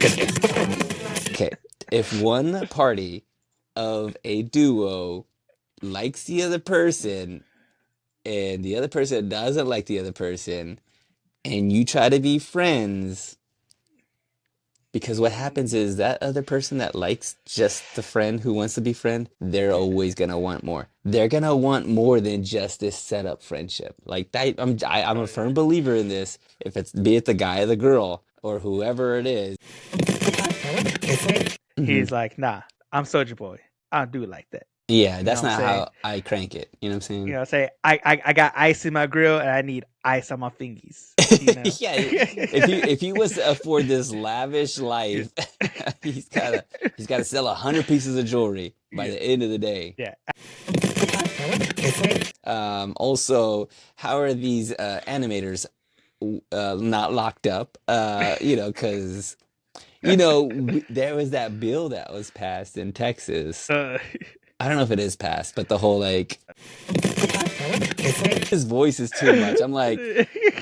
Okay, if one party of a duo likes the other person and the other person doesn't like the other person, and you try to be friends, because what happens is that other person that likes just the friend who wants to be friend, they're always gonna want more. They're gonna want more than just this setup friendship. Like that, I'm Oh a yeah. firm believer in this. If it's be it the guy or the girl or whoever it is. Mhm. He's like, nah, I'm Soldier Boy. I don't do it like that. Yeah, You know that's what I'm not saying? how I crank it. You know what I'm You saying? know, say I got ice in my grill and I need ice on my fingies. You know. Yeah, if he was to afford this lavish Yeah. life, he's gotta sell 100 pieces of jewelry by Yeah. the end of the day. Yeah. Also, how are these animators not locked up? Because there was that bill that was passed in Texas. Uh, I don't know if it is passed, but the whole like his voice is too much. I'm like,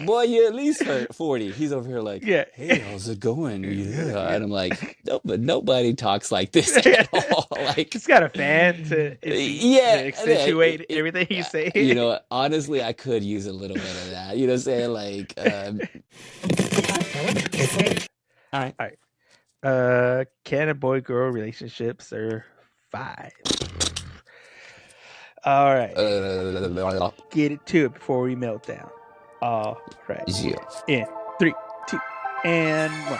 boy, you at least 40. He's over here like, yeah. hey, how's it going? Yeah. Yeah. And I'm like, no, but nobody talks like this at all. Like, He's got a fan to yeah, accentuate everything he's saying. honestly, I could use a little bit of that. You know what I'm saying? Like, all right. All right. Can a boy girl relationship survive? All right. Get it to it before we melt down. All right. Yeah. In three, two, and one.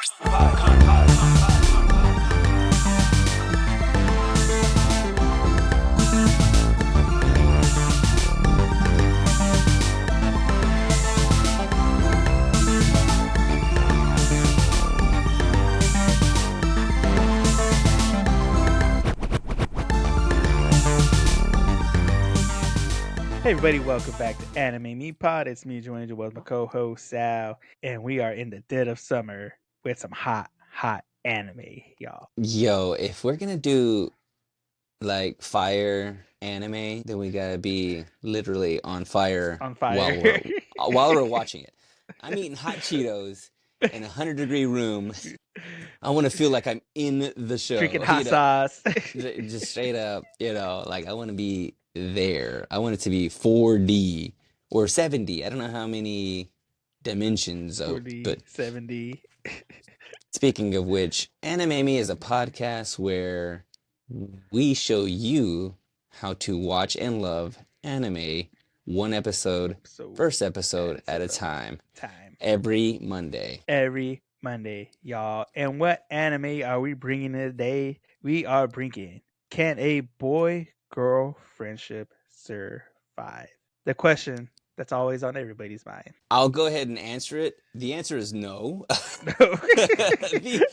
Hey everybody, welcome back to Anime Me Pod. It's me, Joe Angel, with my co-host Sal, and we are in the dead of summer with some hot anime, y'all. Yo, if we're gonna do like fire anime, then we gotta be literally on fire On fire. while we're watching it. I'm eating hot Cheetos in a 100-degree room. I want to feel like I'm in the Drinking show, hot sauce. just straight up, like I want to be there. I want it to be 4D or 7D. I don't know how many dimensions of, 40, but 70. speaking of which, Anime Me is a podcast where we show you how to watch and love anime one episode, So first episode at a time. every Monday. Every Monday, y'all. And what anime are we bringing today? We are bringing Can a boy girl friendship survive? The question that's always on everybody's mind. I'll go ahead and answer it. The answer is no. No. the,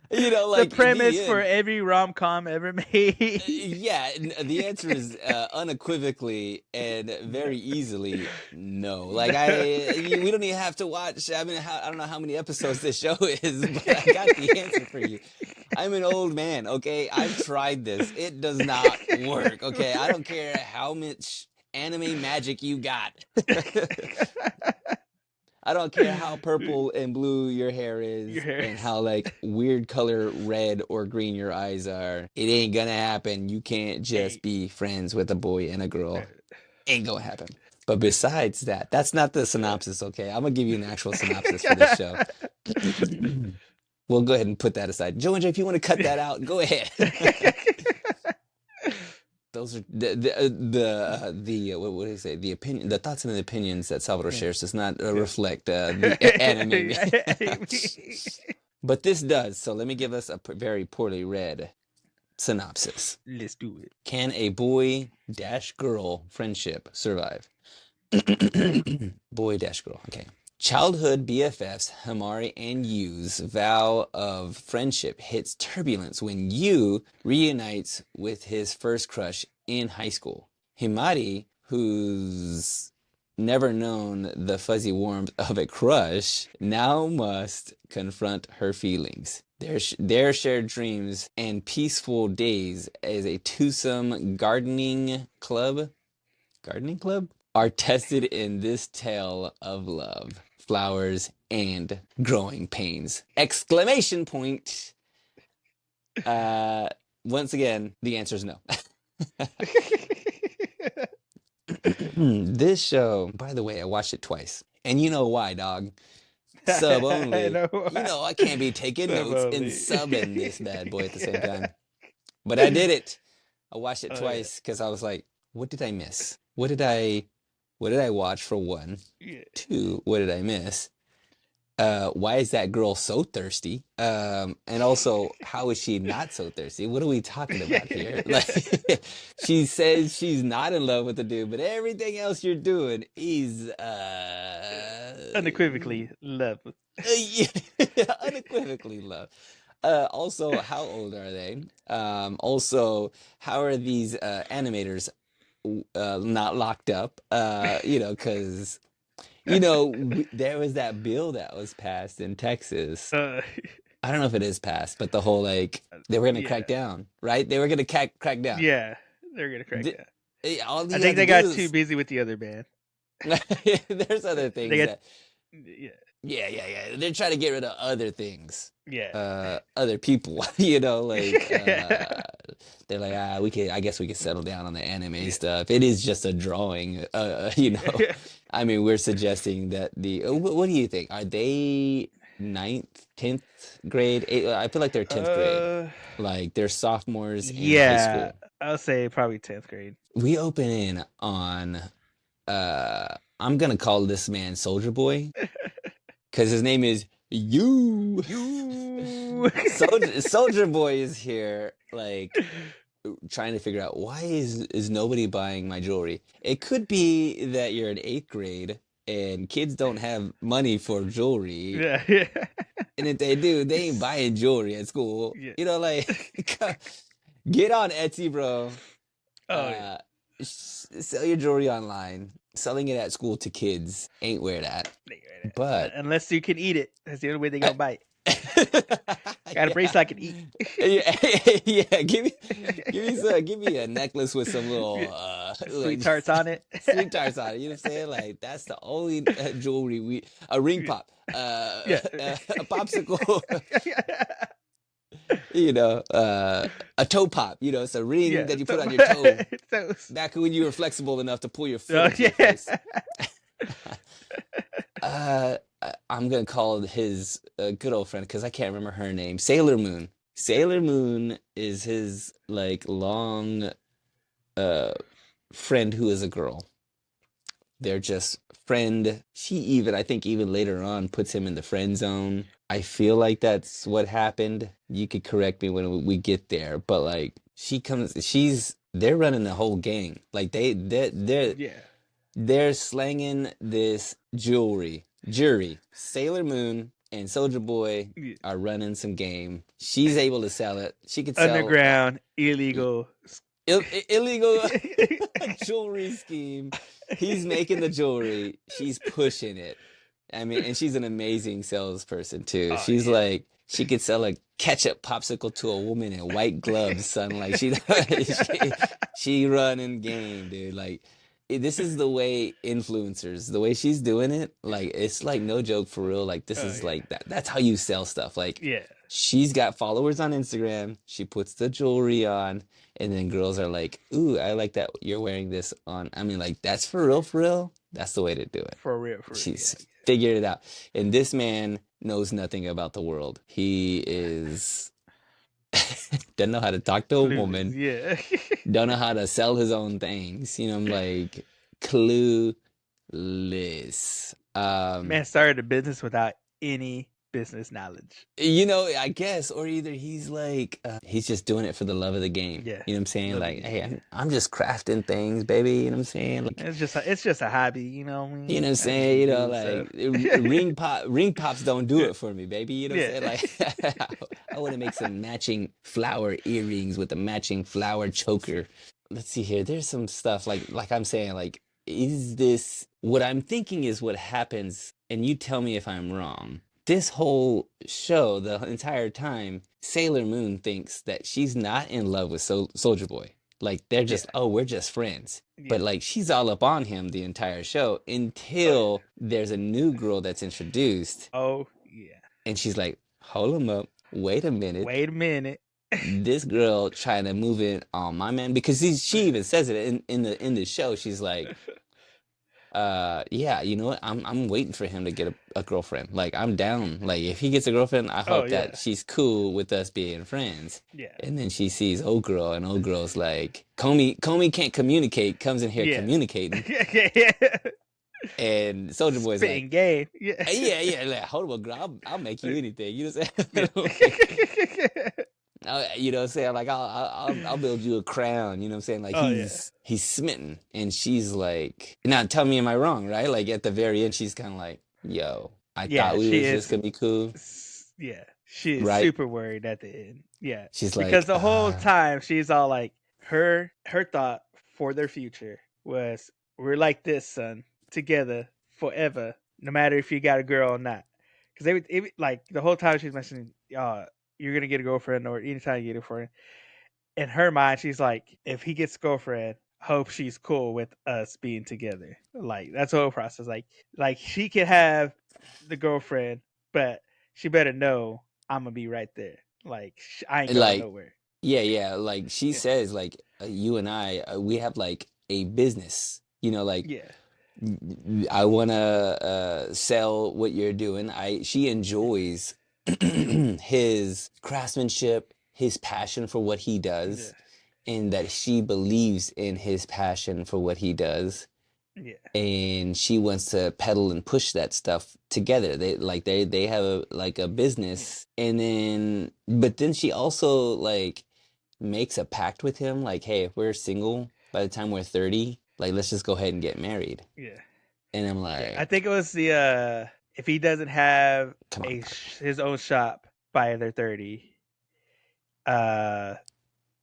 The like premise the for end. every rom com ever made. Yeah, the answer is unequivocally and very No. easily no. Like No. we don't even have to watch. I mean, I don't know how many episodes this show is, but I got the answer for you. I'm an old man, okay? I've tried this. It does not work, okay? I don't care how much anime magic you got. I don't care how purple and blue your hair Your is hair. and how like weird color red or green your eyes are. It ain't gonna happen. You can't just be friends with a boy and a girl. Ain't gonna happen. But besides that, that's not the synopsis, okay? I'm gonna give you an actual synopsis for this show. We'll go ahead and put that aside. Joe and Jay, if you want to cut that out, go ahead. Those are the what would I say? The opinion, the thoughts and the opinions that Salvador shares does not reflect the anime. But this does. So let me give us a very poorly read synopsis. Let's do it. Can a boy dash girl friendship survive? Boy dash girl. Okay. Childhood BFFs Hamari and Yu's vow of friendship hits turbulence when Yu reunites with his first crush in high school. Himari, who's never known the fuzzy warmth of a crush, now must confront her feelings. Their shared dreams and peaceful days as a twosome gardening club are tested in this tale of love. flowers, and growing pains. Exclamation point. Uh, Once again, the answer is no. This show, by the way, I watched it twice. And you know why, dog? Sub I only. know You why. know I can't be taking Sub notes and only. subbing this bad boy at the same Yeah. time. But I did it. I watched it Oh yeah. twice because I was like, what did I miss? What did I watch for one? Yeah. Two, what did I miss? Why is that girl so thirsty? And also, how is she not so thirsty? What are we talking about here? Like, she says she's not in love with the dude, but everything else you're doing is Unequivocally love. yeah, unequivocally love. Also, how old are they? Also, how are these animators not locked up? Because there was that bill that was passed in Texas. uh, I don't know if it is passed, but the whole like they were gonna crack yeah. down, right? They were gonna crack down. Yeah. They're gonna crack Th- down. All I you think have to they do got too is busy with the other band. there's other They things got that yeah. yeah. They're trying to get rid of other things, Yeah. other people. Like they're like I guess we could settle down on the anime Yeah. stuff. It is just a drawing. I mean, we're suggesting that what do you think? Are they ninth, 10th grade? I feel like they're 10th grade. uh Like they're sophomores in high yeah. school. I'll say probably 10th grade. We open in on I'm gonna call this man Soldier Boy because his name is you. You Soldier Boy is here, like trying to figure out why is nobody buying my jewelry. It could be that you're in 8th grade and kids don't have money for jewelry, Yeah, yeah. and if they do, they ain't buying jewelry at school. Yeah. Like get on Etsy, bro. Oh yeah. Uh, Sell your jewelry online. Selling it at school to kids ain't where it at. But Unless you can eat it. That's the only way they I, gonna bite. Got a bracelet I can eat. yeah, give me a necklace with some little Sweet like tarts on it. sweet tarts on it. You know what I'm saying? Like that's the only jewelry a ring pop, Yeah. a popsicle, a toe pop. It's a ring Yeah. that you put on your toe. So, Back when you were flexible enough to pull your foot oh into your yeah. face. I'm gonna call his good old friend because I can't remember her name. Sailor Moon. Sailor Moon is his like long friend who is a girl. They're just friend. She even I think even later on puts him in the friend zone. I feel like that's what happened. You could correct me when we get there, but like they're running the whole gang. Like Yeah. they're slanging this jury. Sailor Moon and Soldier Boy Yeah. are running some game. She's able to sell it. She could sell Underground, illegal. illegal jewelry scheme. He's making the jewelry. She's pushing it. I mean, and she's an amazing salesperson too. Oh She's yeah. like, she could sell a ketchup popsicle to a woman in white gloves, son. Like she running game, dude. Like this is the way influencers, the way she's doing it, like it's like no joke for real. Like this Oh is yeah. like that's how you sell stuff. Like Yeah. she's got followers on Instagram. She puts the jewelry on, and then girls are like, "Ooh, I like that you're wearing this on." I mean, like that's for real, for real. That's the way to do it. For real, She's yeah. figured it out. And this man knows nothing about the world. He is doesn't know how to talk to a Clueless, woman, yeah. don't know how to sell his own things. I'm like clueless. Man started a business without any business knowledge. I guess, or either he's like he's just doing it for the love of the game. Yeah. You know what I'm saying? Love the Like, game, hey, yeah. I'm just crafting things, baby. You know what I'm saying? Like, It's just a hobby, you know what I you mean? know what I'm I just saying? be doing Like stuff. ring pops don't do Yeah. it for me, baby. You know what I'm Yeah. saying? Like I want to make some matching flower earrings with a matching flower choker. Let's see here. There's some stuff like I'm saying, like, is this what I'm thinking is what happens, and you tell me if I'm wrong. This whole show, the entire time, Sailor Moon thinks that she's not in love with Soldier Boy. Like they're Yeah. just, oh, we're just friends. But Yeah. like she's all up on him the entire show Oh yeah. until there's a new girl that's introduced Oh yeah. and she's like, hold him up, wait a minute. Wait a minute. This girl trying to move in on my man because she even says it in the show. She's like, yeah, you know what? I'm waiting for him to get a girlfriend. Like I'm down. Like if he gets a girlfriend, I Oh hope that yeah. she's cool with us being friends. Yeah. And then she sees old girl, and old girl's like, Comey can't communicate, comes in here Yeah. communicating. Yeah. And Soldier Boy's like, Spitting game. Yeah. yeah, yeah, like, hold on, girl, I'll make you anything. You know what I'm Yeah. saying? Like, you know what I'm saying? Like I'll build you a crown, you know what I'm saying? Like Oh yeah. he's smitten. And she's like, now tell me, am I wrong, right? Like at the very end, she's kinda like, yo, I thought Yeah, we she was just is. gonna be cool, Yeah, she is right? super worried at the end. Yeah, She's because like, the whole time she's all like, her thought for their future was, we're like this, son, together forever, no matter if you got a girl or not. Because like the whole time she's mentioning, you're gonna get a girlfriend, or anytime you get a friend. In her mind, she's like, if he gets a girlfriend, hope she's cool with us being together. Like that's the whole process. Like she could have the girlfriend, but she better know I'm gonna be right there. Like I ain't going like nowhere. yeah, yeah, like she Yeah, says, like you and I, we have like a business, you know, like yeah, I want to sell what you're doing. She enjoys his craftsmanship, his passion for what he yeah, does, and that she believes in his passion for what he does, yeah, and she wants to pedal and push that stuff together. They have like a yeah, business, and then but then she also like makes a pact with him, like, hey, if we're single by the time we're 30, like let's just go ahead and get married. yeah, And I'm yeah. I like, think it was the if he doesn't have come on, his own shop by their 30, uh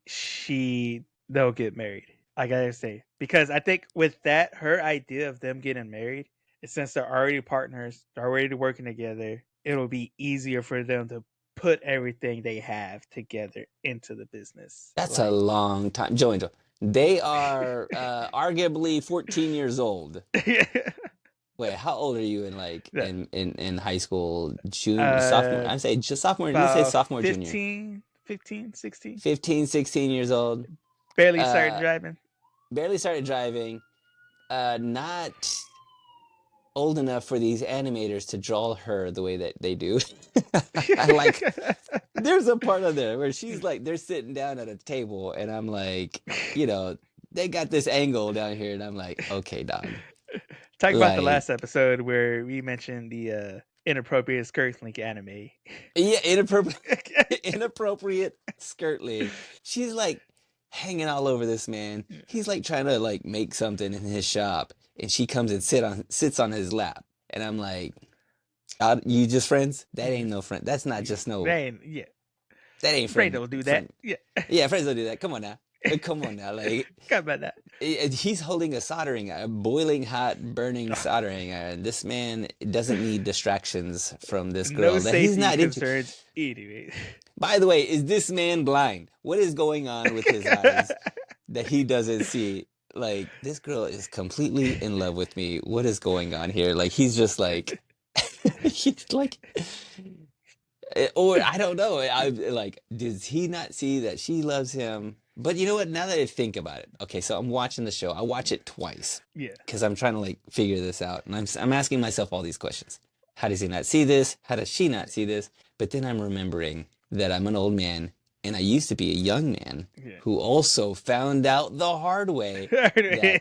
she they'll get married. I gotta say, because I think with that, her idea of them getting married, since they're already partners, they're already working together, it'll be easier for them to put everything they have together into the business. that's a Like, long time. Joe and Joe, they are arguably 14 years old. Wait, how old are you in like yeah, in high school? Junior, sophomore? uh, I'd say just sophomore. Let's say about sophomore, junior. 15, 16, 15, 16 years old. barely started Uh, driving. barely started driving. Not old enough for these animators to draw her the way that they do. I like there's a part of there where she's like they're sitting down at a table and I'm like, you know, they got this angle down here and I'm like, okay, dog. Talk about the Like last episode where we mentioned the inappropriate skirt link anime. yeah, inappropriate inappropriate skirt link. She's like hanging all over this man. He's like trying to like make something in his shop and she comes and sits on his lap. And I'm like, you just friends? That ain't no friend. That's not just no. Man, yeah, That ain't Frank friend. don't do that. Friend. Yeah, Yeah, friends don't do that. Come on now. Come on now. Like How about that? he's holding a soldering iron, a boiling hot, burning soldering iron. This man doesn't need distractions from this No girl that he's safety not into. concerns, anyway. By the way, is this man blind? What is going on with his eyes that he doesn't see? Like this girl is completely in love with me. What is going on here? Like he's just like he's like or I don't know. I like, does he not see that she loves him? But you know what? Now that I think about it, okay, so I'm watching the show. I watch it twice Yeah, because I'm trying to like figure this out, and I'm asking myself all these questions. How does he not see this? How does she not see this? But then I'm remembering that I'm an old man, and I used to be a young man yeah. who also found out the hard way that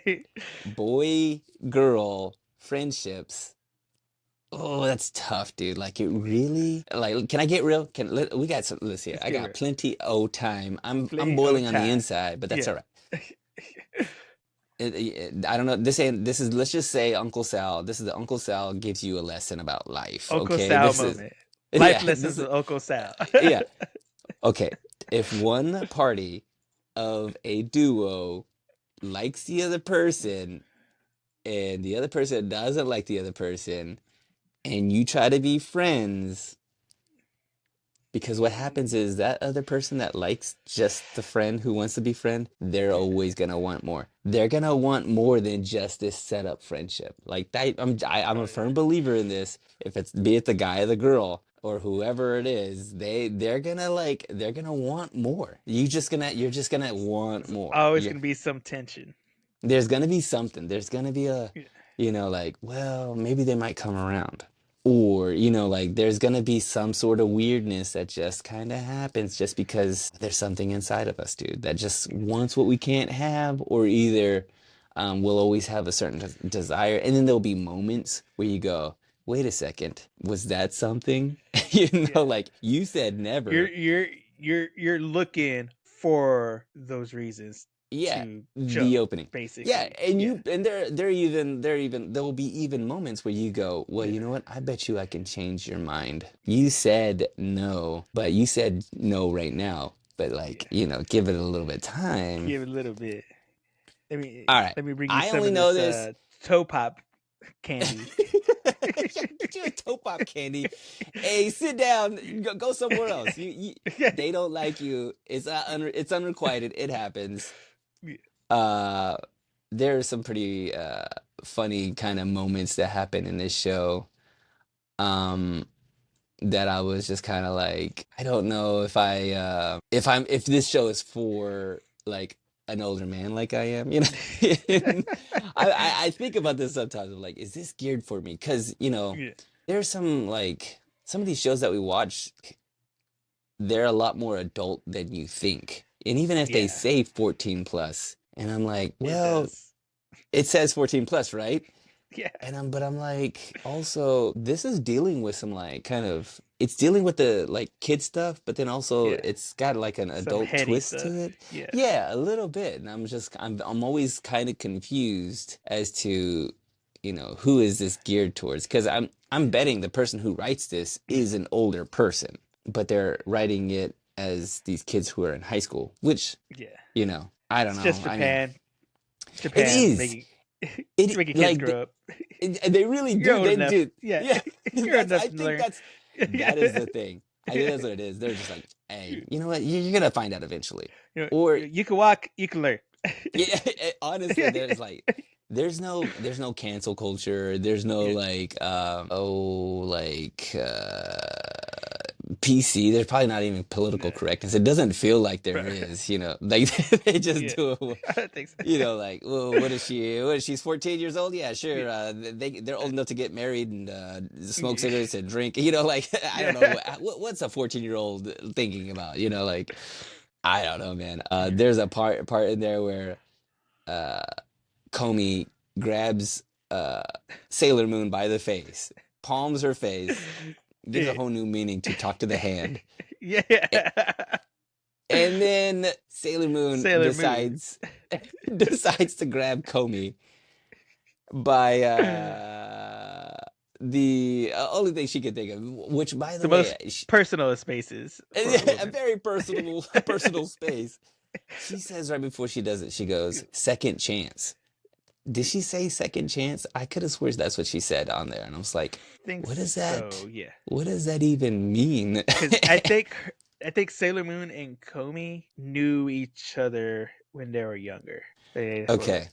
boy girl friendships. Oh, that's tough, dude. Like it really like can I get real? We got some let's see. Let's I get got real. plenty of time. I'm Plenty of boiling on the time. inside, but that's Yeah. all right. I don't know. This is let's just say Uncle Sal. This is the Uncle Sal gives you a lesson about life, Uncle okay? Sal This is moment. Life yeah, this lessons is with Uncle Sal. yeah. Okay. If one party of a duo likes the other person and the other person doesn't like the other person and you try to be friends, Because what happens is that other person that likes just the friend who wants to be friend, they're Yeah, always gonna want more. They're gonna want more than just this setup friendship. Like that, I'm oh a yeah, firm believer in this. If it's be it the guy or the girl or whoever it is, they're gonna want more. You're just gonna want there's more. always You gonna be some tension. there's gonna be something. There's gonna be a, Yeah, like, well, maybe they might come around. Or, like there's gonna be some sort of weirdness that just kind of happens just because there's something inside of us, dude, that just wants what we can't have, or either we'll always have a certain desire. And then there'll be moments where you go, wait a second, was that something? yeah. Like you said You're never. you're you're looking for those reasons Yeah, to jump, the opening. Yeah, basically. and Yeah, there will be even moments where you go, well, yeah, you know what? I bet you I can change your mind. You said no, but you said no right now. But yeah. like, give it a little bit of time. Give it a little bit. Let me All right. let me bring you I some only of know this this. toe pop candy. Get you a toe pop candy. Hey, sit down. Go somewhere else. They don't like you. It's unrequited. It happens. Yeah, Uh, there are some pretty funny kind of moments that happen in this show. Um, that I was just kind of like, I don't know if this show is for like an older man like I am, And I think about this sometimes. I'm like, is this geared for me? Because yeah, there's some of these shows that we watch, they're a lot more adult than you think. And even if they yeah. say 14 plus, and I'm like, It well, does. it says 14 plus, right? Yeah, But I'm like, also, this is dealing with some like kind of, it's dealing with the like kid stuff, but then also yeah. it's got like an Some adult heady twist to stuff. it. Yeah, Yeah, a little bit. And I'm always kind of confused as to, who is this geared towards? Because I'm betting the person who writes this yeah, is an older person, but they're writing it as these kids who are in high school, which, yeah. I don't It's know. just I mean, Japan. it Japan is. making It making kids like grow up. they really You're do. old They enough. do. Yeah, Yeah. you're old That's enough I to think learn. that is the thing. I think that's what it is. They're just like, hey, you know what? You're gonna find out eventually. Or You can walk, you can learn. yeah, honestly, there's like there's no cancel culture. There's no Yeah, like PC. There's probably not even political yeah, correctness. It doesn't feel like there bro. is, Like they just Yeah, do it. I don't think so. Like, well, what is she? What is she's 14 years old? Yeah, Yeah, sure. They're old enough to get married and smoke yeah, cigarettes and drink. Like I don't know yeah. what's a 14-year-old thinking about. Like I don't know, man. Yeah. There's a part in there where uh, Comey grabs uh, Sailor Moon by the face, palms her face, gives a Yeah. whole new meaning to talk to the hand, A- Yeah. and then Sailor Moon Sailor Moon. decides to grab Comey by the only thing she could think of, which by the The way, most personal of spaces for a a woman. very personal space. She says right before she does it, she goes, "Second chance." Did she say second chance? I could have sworn that's what she said on there, and I was like, Think "What is so, that? yeah. What does that even mean?" Because I think Sailor Moon and Comey knew each other when they were younger. Okay,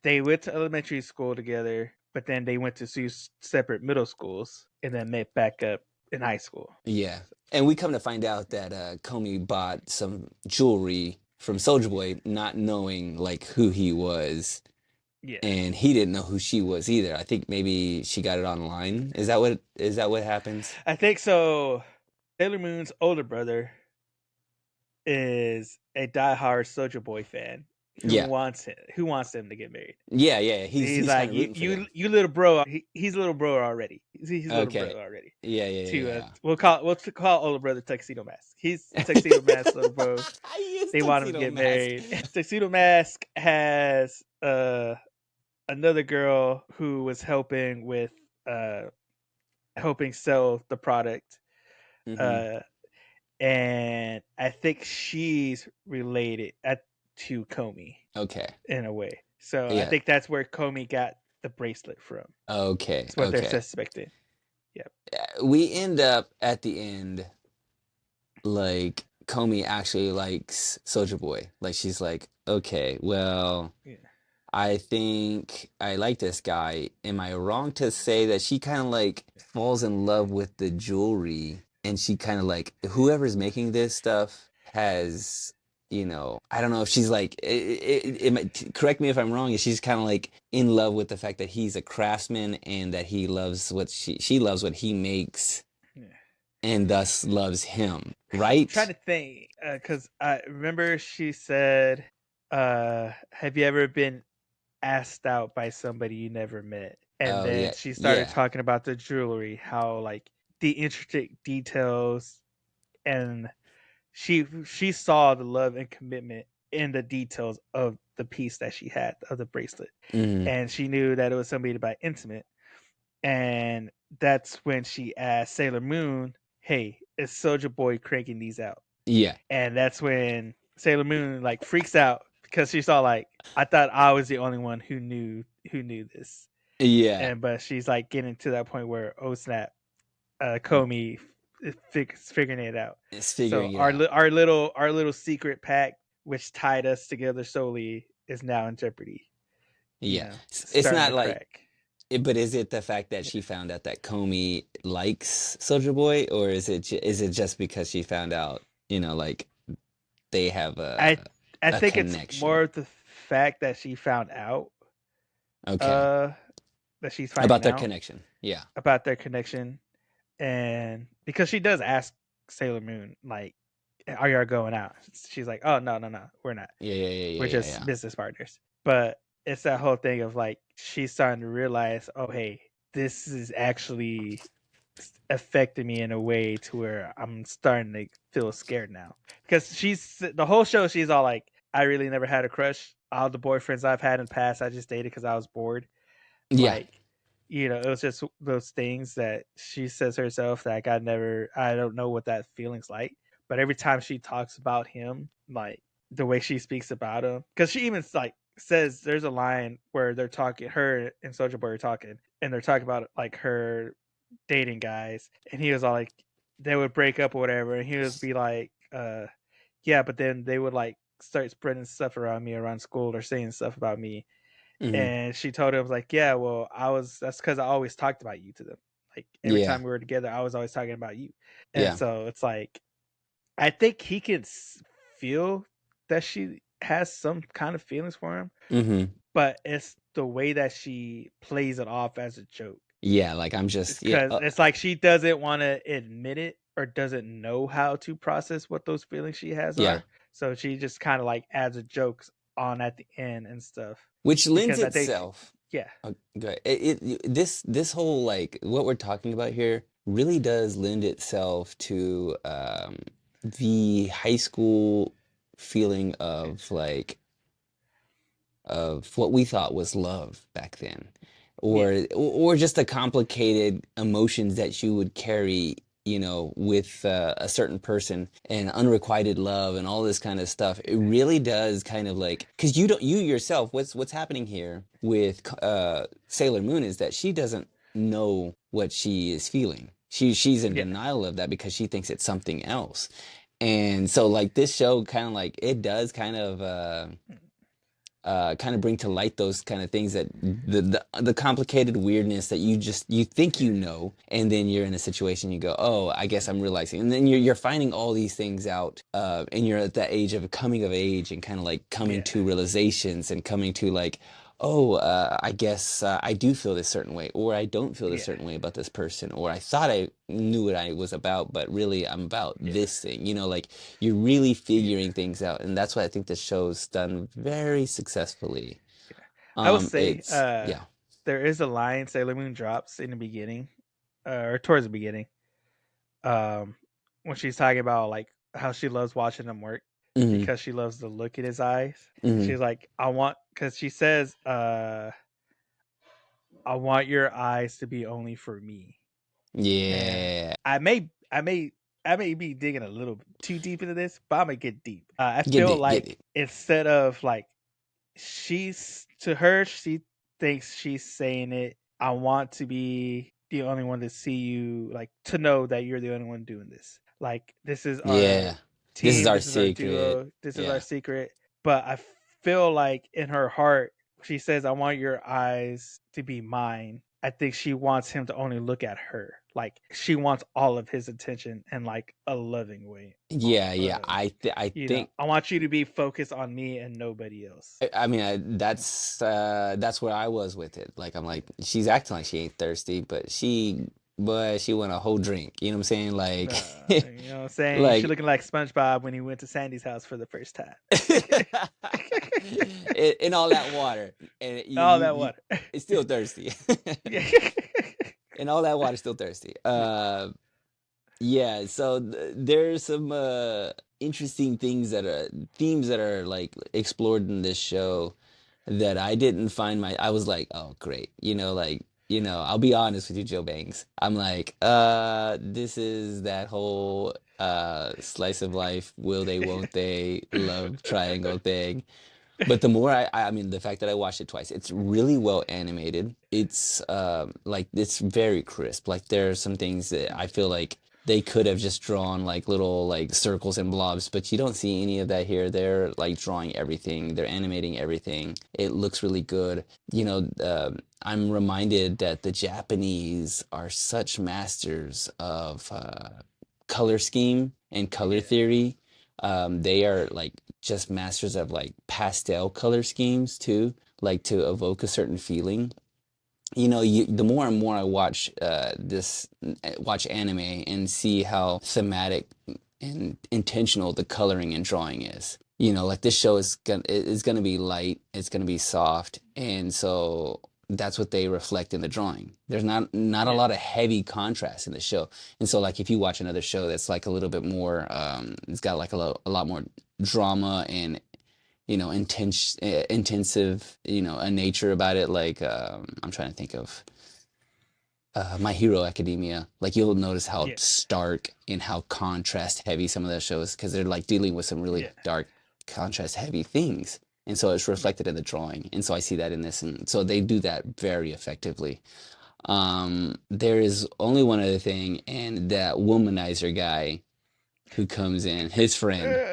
They went to elementary school together, but then they went to separate middle schools and then met back up in high school. yeah, and we come to find out that Comey bought some jewelry from Soldier Boy, not knowing like who he was, Yeah, and he didn't know who she was either. I think maybe she got it online. Is that what happens? I think so. Sailor Moon's older brother is a diehard Soldier Boy fan Yeah, who wants them to get married. yeah, yeah. He's He's he's kind like, of rooting for them. you little bro. He's a little bro already. He's a little Okay. bro already. Yeah, yeah, yeah, To yeah. we'll call older brother Tuxedo Mask. He's Tuxedo Mask little bro. He is They want him to Tuxedo get Mask. married. Tuxedo Mask has another girl who was helping with uh helping sell the product. Hmm. Uh and I think she's related to Comey Okay. in a way. So I Yeah. think that's where Comey got the bracelet from. Okay. That's what they're Okay. suspecting. Yep. We end up at the end. like Comey actually likes Soldier Boy. Like she's like, okay, well, Yeah. I think I like this guy. Am I wrong to say that she kind of like falls in love with the jewelry and she kind of like whoever's making this stuff has, I don't know if she's like, correct me if I'm wrong, is she's kind of like in love with the fact that he's a craftsman and that he loves what she loves what he makes Yeah. and thus loves him, I'm trying right? to think because I remember she said, "Have you ever been asked out by somebody you never met?" And Oh then yeah, she started yeah. talking about the jewelry, how like the intricate details, and she saw the love and commitment in the details of the piece that she had of the bracelet, Hmm. and she knew that it was somebody by intimate, and that's when she asked Sailor Moon, "Hey, is Soldier Boy cranking these out?" Yeah, And that's when Sailor Moon like freaks out because she saw like, I thought I was the only one who knew this, yeah. and but she's like getting to that point where, oh snap, Comey is figuring it out. It's So figuring it out. our little secret pact, which tied us together solely, is now in jeopardy. Yeah. It's Starting not to like, crack. but is it the fact that Yeah. she found out that Comey likes Soldier Boy, or is it just because she found out, like they have I I a think it's connection? more of the fact that she found out, Okay. uh, that she's About finding their out connection. Yeah. about their connection, and because she does ask Sailor Moon like, "Are y'all going out?" She's like, "Oh no, no, no, we're not. Yeah, yeah, yeah, We're yeah, yeah, just yeah. business partners." But it's that whole thing of like she's starting to realize, oh hey, this is actually affecting me in a way to where I'm starting to feel scared now. Because she's the whole show, she's all like, "I really never had a crush. All the boyfriends I've had in the past, I just dated because I was bored." Yeah. Like, it was just those things that she says herself, like, I don't know what that feeling's like. But every time she talks about him, like the way she speaks about him, because she even like says there's a line where they're talking, her and Soldier Boy are talking, and they're talking about like her dating guys, and he was all like, they would break up or whatever, and he would be like, yeah, but then they would like start spreading stuff around me around school or saying stuff about me. Hmm. And she told him like, yeah, well, that's because I always talked about you to them. Like every Yeah. time we were together, I was always talking about you. And Yeah. so it's like, I think he can feel that she has some kind of feelings for him, Hmm. but it's the way that she plays it off as a joke. Yeah, like I'm It's just, yeah. because it's like she doesn't want to admit it or doesn't know how to process what those feelings she has Yeah. are. So she just kind of like adds a joke on at the end and stuff. Which lends Because I think, itself. yeah, Okay. This whole like what we're talking about here really does lend itself to the high school feeling of what we thought was love back then, yeah, or just the complicated emotions that you would carry, with a certain person and unrequited love and all this kind of stuff. It really does kind of like because you yourself, what's happening here with Sailor Moon is that she doesn't know what she is feeling. She's in yeah, denial of that because she thinks it's something else. And so like this show kind of like it does kind of bring to light those kind of things that the complicated weirdness that you think yeah, and then you're in a situation you go, oh, I guess I'm realizing, and then you're finding all these things out, and you're at that age of coming of age and kind of like coming yeah, to realizations and coming to like, oh, I guess I do feel this certain way, or I don't feel this yeah, certain way about this person, or I thought I knew what I was about, but really I'm about yeah, this thing, like you're really yeah, figuring things out, and that's what I think the show's done very successfully. yeah. I will say, It's yeah. there is a line Sailor Moon drops in the beginning, or towards the beginning, um, when she's talking about like how she loves watching him work Hmm. because she loves the look in his eyes. Hmm. She's like, I want, because she says, I want your eyes to be only for me. And Yeah. I may, I may, I may be digging a little too deep into this, but I'm gonna get deep. I Get feel it. Get like it. instead of like she's to her, she thinks she's saying it, I want to be the only one to see you, like to know that you're the only one doing this. Like this is our Yeah. This is team, our this is our secret. duo, this is our Yeah. secret. But I feel like in her heart, she says, "I want your eyes to be mine." I think she wants him to only look at her. Like she wants all of his attention in like a loving way. Yeah, yeah. Uh, I you know, think I want you to be focused on me and nobody else. I mean that's where I was with it. Like I'm like she's acting like she ain't thirsty, but she want a whole drink. You know what I'm saying? Like You know what I'm saying? She like looking like SpongeBob when he went to Sandy's house for the first time. in all that water and All that you water. it's still thirsty. Yeah. And all that water still thirsty. Yeah. Yeah, so there's some interesting things that are themes that are like explored in this show that I didn't find I was like, oh great. I'll be honest with you, Joe Banks. I'm like, this is that whole slice of life, will they, won't they, love triangle thing. But the more I mean, the fact that I watched it twice, it's really well animated. It's like it's very crisp. Like there are some things that I feel like they could have just drawn like little like circles and blobs, but you don't see any of that here. They're like drawing everything. They're animating everything. It looks really good. I'm reminded that the Japanese are such masters of color scheme and color Yeah. theory. They are like just masters of like pastel color schemes too, like to evoke a certain feeling. The more and more I watch anime and see how thematic and intentional the coloring and drawing is. Like this show is gonna be light, it's gonna be soft, and so that's what they reflect in the drawing. There's not a Yeah. lot of heavy contrast in the show, and so like if you watch another show that's like a little bit more, it's got like a lot more drama and intensive, a nature about it. Like I'm trying to think of My Hero Academia. Like you'll notice how Yeah. stark and how contrast heavy some of those shows because they're like dealing with some really Yeah. dark, contrast heavy things. And so it's Yeah. reflected in the drawing. And so I see that in this. And so they do that very effectively. There is only one other thing, and that womanizer guy who comes in, his friend.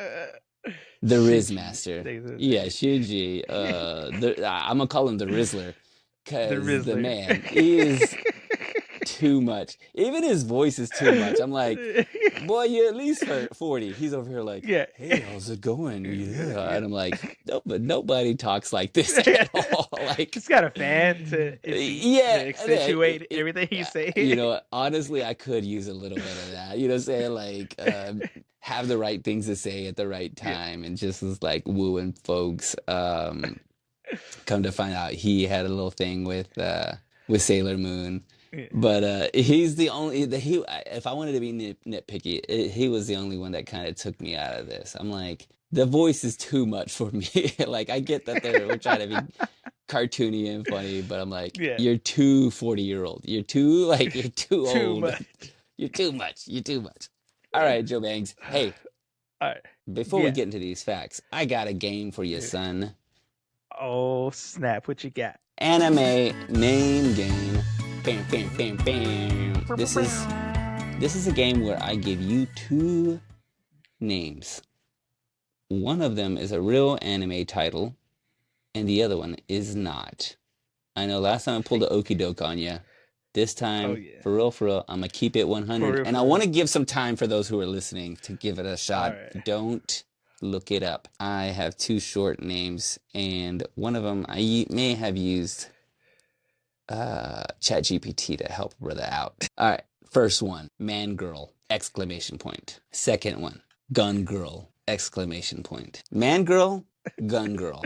The Riz Shinji. Master. They would Yeah, say. Shuji. I'm gonna call him the Rizzler, The cause the Rizzler. man is too much. Even his voice is too much. I'm like, boy, you're at least 40. He's over here like, Yeah. hey, how's it going? Yeah, and I'm like, no, but nobody talks like this at all. Like, He's got a fan to yeah, accentuate everything he's saying. honestly, I could use a little bit of that. You know what I'm saying? Like, have the right things to say at the right Yeah. time, and just was like wooing folks. Come to find out, he had a little thing with Sailor Moon. Yeah. But he's the only the he. If I wanted to be nitpicky, he was the only one that kind of took me out of this. I'm like, the voice is too much for me. Like, I get that we're trying to be cartoony and funny, but I'm like, Yeah. you're too 40-year-old. You're too Too old. much. You're too much. You're too much. All right, Joe Bangs. Hey, All right. before we Yeah. get into these facts, I got a game for you, Yeah. son. Oh snap! What you got? Anime name game. Bam, bam, bam, bam. This is a game where I give you two names. One of them is a real anime title, and the other one is not. I know last time I pulled a okie doke on you. This Oh time, yeah. for real, I'm gonna keep it For 100. real. And I For want real. to give some time for those who are listening to give it a All shot. right. Don't look it up. I have two short names, and one of them I may have used ChatGPT to help a brother out. All right, first one, man girl, exclamation point. Second one, gun girl, exclamation point. Man girl, gun girl.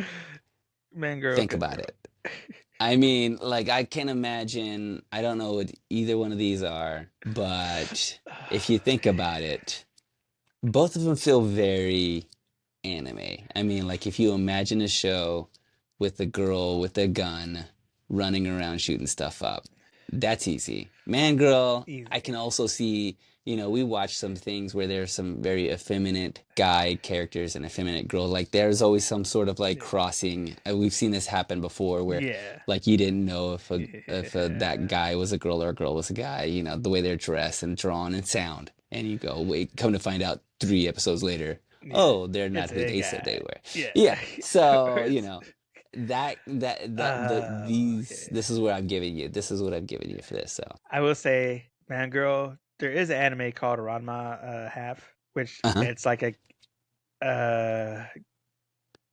Man, girl, Think good about girl. it. I mean, like I can imagine, I don't know what either one of these are, but if you think about it, both of them feel very anime. I mean, like if you imagine a show with a girl with a gun running around shooting stuff up, that's easy. Man, girl, I Easy. can also see we watch some things where there's some very effeminate guy characters and effeminate girl. Like there's always some sort of like Yeah. crossing. We've seen this happen before where Yeah. like you didn't know if that Yeah. guy was a girl or a girl was a guy, the way they're dressed and drawn and sound. And you go, wait, come to find out 3 episodes later, Yeah. oh, they're not It's who a they said they guy. were. Yeah. Yeah. So, Or it's this okay. is what I'm giving you. This is what I'm giving you for this. So, I will say, man, girl, there is an anime called Ranma Half, which uh-huh. it's like a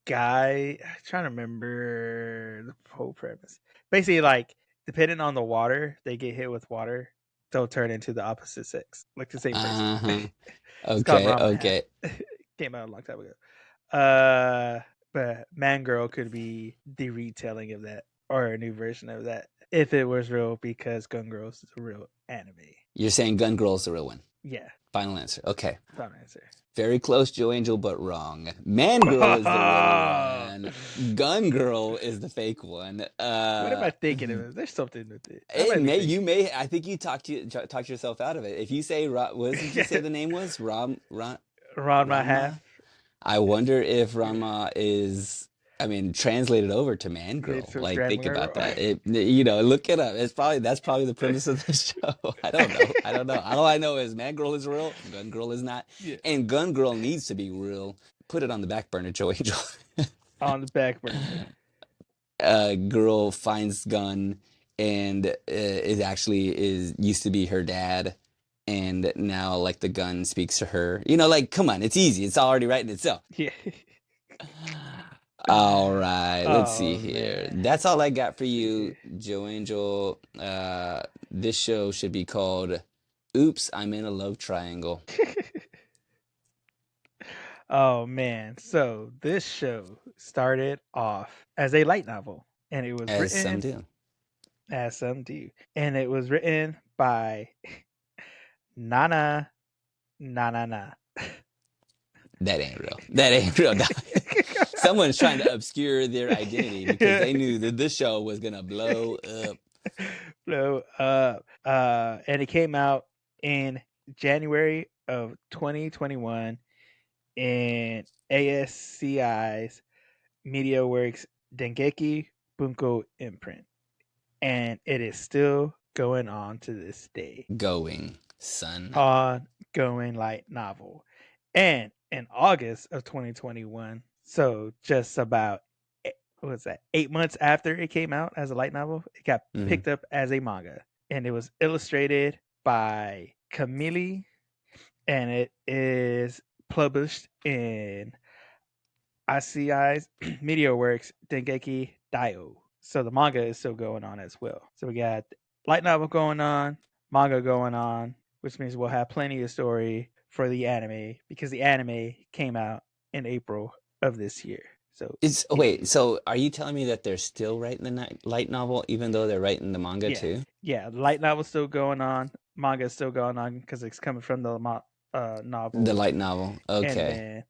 guy. I'm trying to remember the whole premise. Basically, like depending on the water, they get hit with water, they'll turn into the opposite sex, like the same person. Uh-huh. It's called Okay, Ranma Half. okay. Came out a long time ago. Uh, but Man Girl could be the retelling of that or a new version of that if it was real, because Gun Girls is a real anime. You're saying Gun Girl's the real one. Yeah, Final answer. Okay. final answer. Very close, Joe Angel, but wrong. Man Girl is the real one. Gun Girl is the fake one. What am I thinking of? There's something with it. I It might be may thinking. you may I think you talked yourself out of it. If you say what did you say the name was? Around my half. Ranma? I wonder if Ranma is, I mean, translated over to man girl. So Like, Dragon think Girl. about that. Look it up. That's probably the premise of the show. I don't know. I don't know. All I know is man girl is real, gun girl is not, Yeah, and gun girl needs to be real. Put it on the back burner, Joe Angel. on the back burner. Girl finds gun and is actually is used to be her dad, and now like the gun speaks to her. Like come on, it's easy. It's already right in itself. Yeah. All right, let's see Oh here. man. That's all I got for Let's see you, here. Joe Angel. This show should be called Oops, I'm in a Love Triangle. Oh man. So this show started off as a light novel, and it was As some written do. as some do. And it was written by Nana Na Na. That ain't real. That ain't real. Someone's trying to obscure their identity because they knew that this show was gonna blow up. Blow up. And it came out in January of 2021 in ASCI's MediaWorks Dengeki Bunko imprint. And it is still going on to this day. Going, son. Ongoing light novel. And in August of 2021, so just about what was that, 8 months after it came out as a light novel, it got Hmm. picked up as a manga, and it was illustrated by Camille, and it is published in ICI's MediaWorks Dengeki Dio. So the manga is still going on as well. So we got light novel going on, manga going on, which means we'll have plenty of story for the anime, because the anime came out in April of this year. So Wait, it, so are you telling me that they're still writing the light novel even though they're writing the manga yeah, too? yeah, light novel's still going on, manga is still going on because it's coming from the The novel, light novel. and Okay. then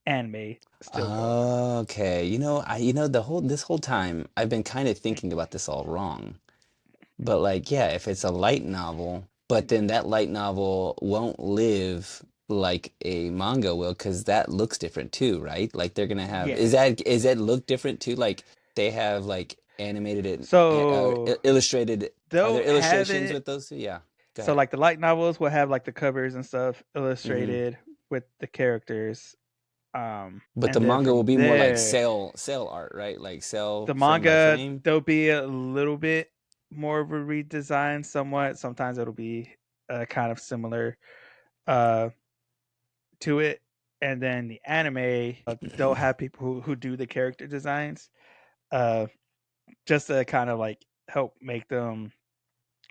anime still going on. Okay. The whole this whole time I've been kind of thinking about this all wrong. But like, yeah, if it's a light novel, but then that light novel won't live like a manga will, because that looks different too, right? Like they're gonna have, Yeah. is that look different too? Like they have like animated it, So illustrated. Are there they'll have illustrations it. with those two? Yeah. Go So ahead. like the light novels will have like the covers and stuff Hmm. illustrated with the characters. But the And then manga will from be more like there, cell art, right? Like cell the frame by manga, frame. there'll be a little bit more of a redesign, somewhat. Sometimes it'll be kind of similar uh, to it. And then the anime, they'll have people who do the character designs, uh, just to kind of like help make them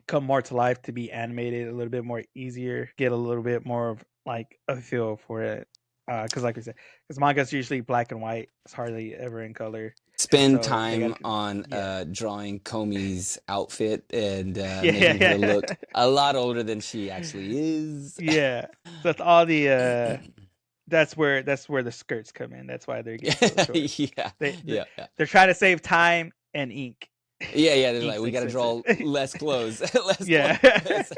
come more to life, to be animated a little bit more easier, get a little bit more of like a feel for it. Because like we said, because manga's usually black and white, it's hardly ever in color, and Spend so they time got to, on yeah, drawing Komi's outfit and yeah, making her yeah, look a lot older than she actually is. yeah. So that's all the that's where the skirts come in. That's why they're getting so short. Yeah, They yeah, yeah. they're trying to save time and ink. Yeah, yeah, they're like, Ink's we got to expensive. draw less clothes, less Yeah. clothes.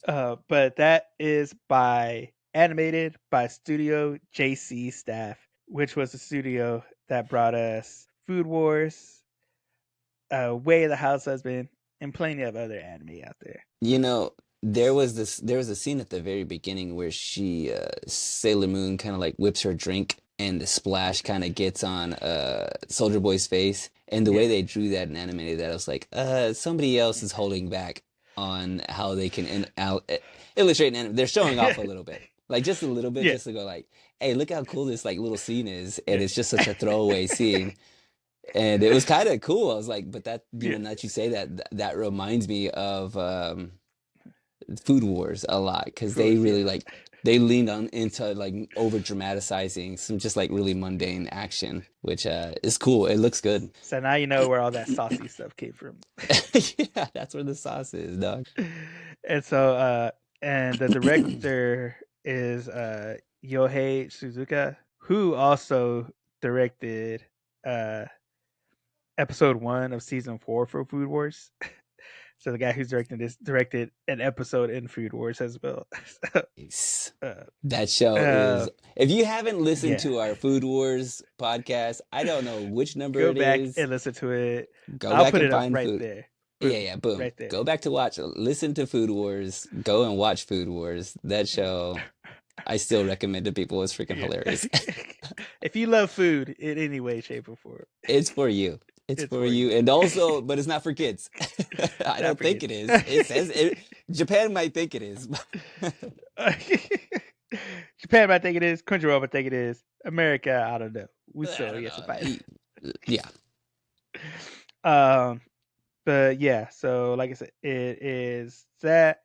But that is by animated by Studio JC Staff, which was the studio that brought us Food Wars, Way of the House Husband, and plenty of other anime out there. You know, there was a scene at the very beginning where Sailor Moon kind of like whips her drink and the splash kind of gets on Soldier Boy's face. And the Yeah, way they drew that and animated that, I was like, somebody else is holding back on how they can illustrate an anime. They're showing off a little bit. Like just a little bit, yeah, just to go like, hey, look how cool this like little scene is, and yeah, it's just such a throwaway scene, and it was kind of cool. I was like, but that yeah. now that you say that, that reminds me of Food Wars a lot because Food they Wars, really yeah. like they leaned on into like over dramatizing some just like really mundane action, which is cool. It looks good. So now you know where all that saucy stuff came from. Yeah, that's where the sauce is, dog. And so, and the director is Yohei Suzuka, who also directed uh, episode 1 of season 4 for Food Wars. So the guy who's directing this directed an episode in Food Wars as well. So, Nice. uh, That show uh, is. If you haven't listened yeah, to our Food Wars podcast, I don't know which number go it back is. and listen to it. Go I'll back put and it up find right food. there. Yeah, Boom, yeah, boom. right there. Go back to watch, listen to Food Wars. Go and watch Food Wars. That show, I still recommend to people. It's freaking Yeah. hilarious. If you love food in any way, shape, or form, It's for you. It's it's for for you. you. And also, but it's not for kids. I Not don't for think it kids. is. It says it. Japan might think it is. Japan might think it is. Crunchyroll might think it is. America, I don't know. We I still don't get know. some fight. Yeah. um, but yeah, so like I said, it is that.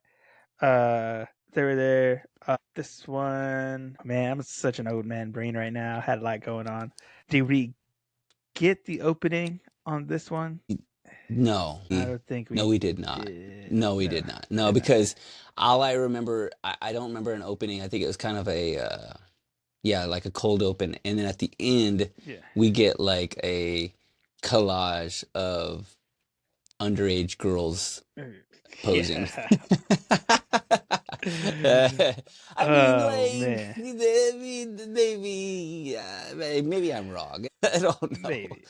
They were there. This one, man, I'm such an old man brain right now. Had a lot going on. Did we get the opening on this one? No. I don't think No, we we did not. did. No, we No, did not. No, did not. because all I remember, I don't remember an opening. I think it was kind of a, yeah, like a cold open. And then at the end, Yeah. we get like a collage of underage girls posing. Yeah. I mean, Oh like, man, maybe, maybe I'm wrong. I don't know. maybe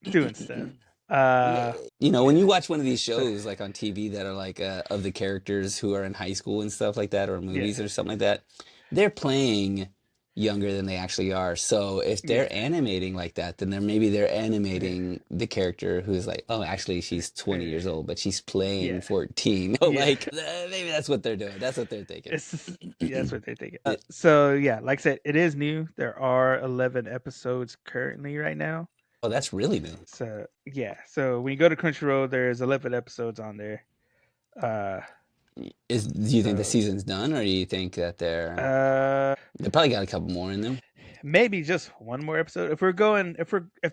doing stuff. Uh, You know, when yeah. you watch one of these So shows like on TV that are like of the characters who are in high school and stuff like that, or yeah, movies or something like that, they're playing younger than they actually are. So if they're yeah, animating like that, then they're yeah, animating the character who's like, oh, actually she's 20 uh, years old, but she's playing yeah, 14. yeah. Like maybe that's what they're doing. That's what they're thinking. It's just, yeah, that's what they're thinking. So yeah, like I said, it is new. There are 11 episodes currently right now. Oh, that's really new. So yeah, so when you go to Crunchyroll, there's 11 episodes on there. Uh, Do you think the so season's done, or do you think that they probably got a couple more in them? maybe just one more episode. If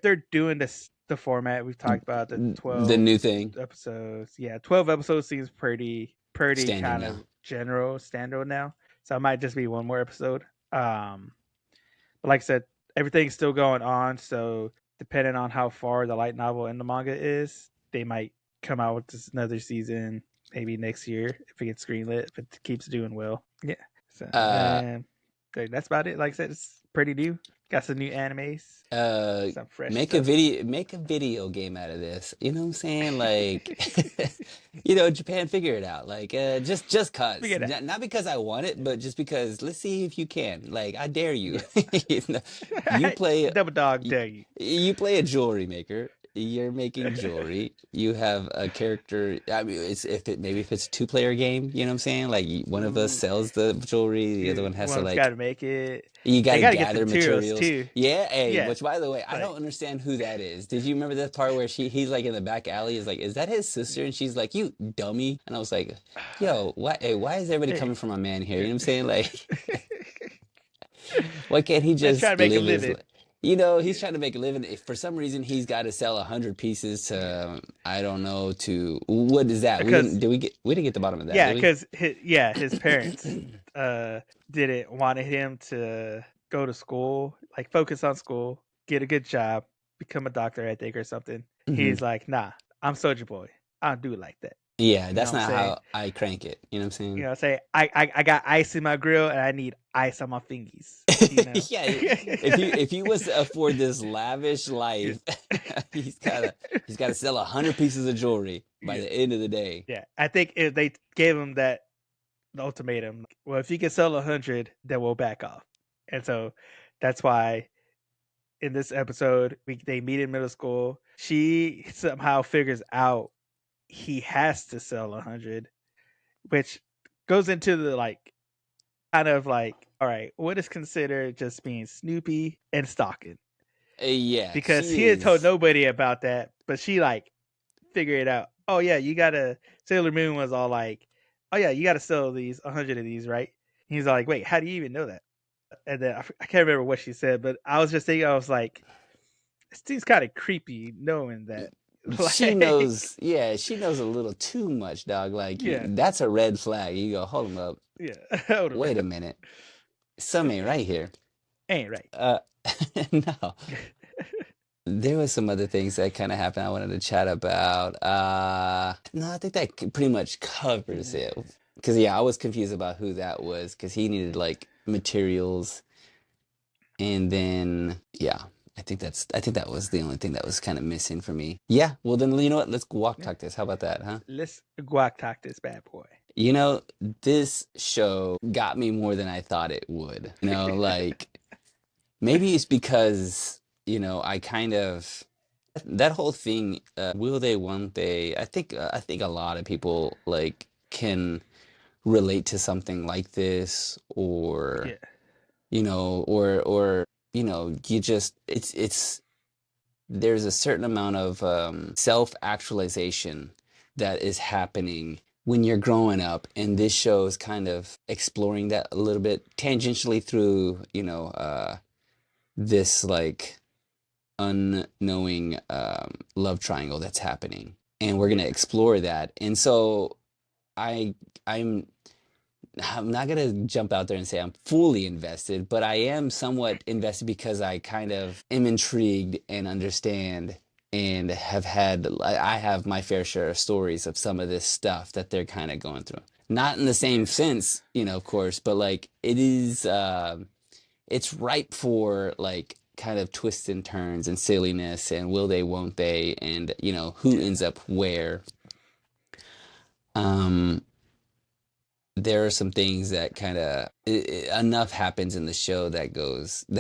they're doing this the format we've talked about, the The 12 new thing, episodes. Yeah, 12 episodes seems pretty standard kind now. of general standard now. So it might just be one more episode. But like I said, everything's still going on. So depending on how far the light novel and the manga is, they might come out with this another season maybe next year if it gets greenlit, if it keeps doing well. Yeah. So Uh, that's about it. Like I said, it's pretty new. Got some new animes, uh some fresh stuff. make a video game out of this, you know what I'm saying, like you know, Japan, figure it out, like just cuz Figure it out. not because I want it, but just because let's see if you can, like I dare you. Yeah. You know, you play Double dog you, dare you. you play a jewelry maker, you're making jewelry, you have a character. I mean, it's if it maybe if it's a two-player game, you know what I'm saying, like one of us Ooh, sells the jewelry, the other one has one to of us got like to make it. you got They to got to get the gather materials materials. too. Yeah, hey, Yeah, which by the way, I like don't understand who that is. Did you remember that part where he's like in the back alley is like, is that his sister? And she's like, you dummy. And I was like, yo, why is everybody hey, coming for my man here? You know what I'm saying? Like, why can't he let's try to just make a live his living. life? You know, he's Yeah, trying to make a living. If for some reason he's got to sell 100 pieces to, I don't know, to what is that? because We didn't get the bottom of that, yeah, did we? because his parents uh didn't wanted him to go to school, like focus on school, get a good job, become a doctor, I think, or something. Hmm. He's like, nah, I'm Soldier Boy. I don't do it like that. Yeah, You know that's what I'm not saying? how I crank it. You know what I'm You saying? know, say I got ice in my grill and I need ice on my fingies. You know? Yeah, if he was to afford this lavish Yeah. life, he's gotta he's gotta sell 100 pieces of jewelry by Yeah. the end of the day. Yeah. I think if they gave him that ultimatum, like, well, if you can sell 100, then we'll back off. And so that's why in this episode, they meet in middle school. She somehow figures out he has to sell 100, which goes into the like kind of like, all right, what is considered just being snoopy and stalking? Yeah, Because she he had told is. nobody about that, but she like figured it out. Oh yeah, you gotta. Sailor Moon was all like, oh yeah, you gotta sell these 100 of these, right? He's like, wait, how do you even know that? And then I can't remember what she said, but I was just thinking, I was like, it seems kind of creepy knowing that. She Like, knows. Yeah, she knows a little too much, dog. Like yeah, that's a red flag. You go, hold him up. yeah, hold on, Wait a minute. Something ain't right here. ain't right. Uh, no. There was some other things that kind of happened I wanted to chat about. No, I think that pretty much covers Yeah, it. Because yeah, I was confused about who that was because he needed like materials, and then yeah, I think that was the only thing that was kind of missing for me. Yeah, well then you know what? Let's walk yeah. talk this. How about that, huh? Let's guac talk this bad boy. You know, this show got me more than I thought it would. You know, like maybe it's because, I kind of that whole thing, will they, won't they? I think a lot of people like can relate to something like this, or Yeah, you just it's there's a certain amount of self-actualization that is happening when you're growing up, and this show is kind of exploring that a little bit tangentially through, this like unknowing love triangle that's happening, and we're going to yeah, explore that. And so i i'm I'm not going to jump out there and say I'm fully invested, but I am somewhat invested because I kind of am intrigued and understand, and I have my fair share of stories of some of this stuff that they're kind of going through. Not in the same yeah, sense, of course, but like it's ripe for like kind of twists and turns and silliness and will they, won't they, and who yeah, ends up where. Um, there are some things that kind of enough happens in the show that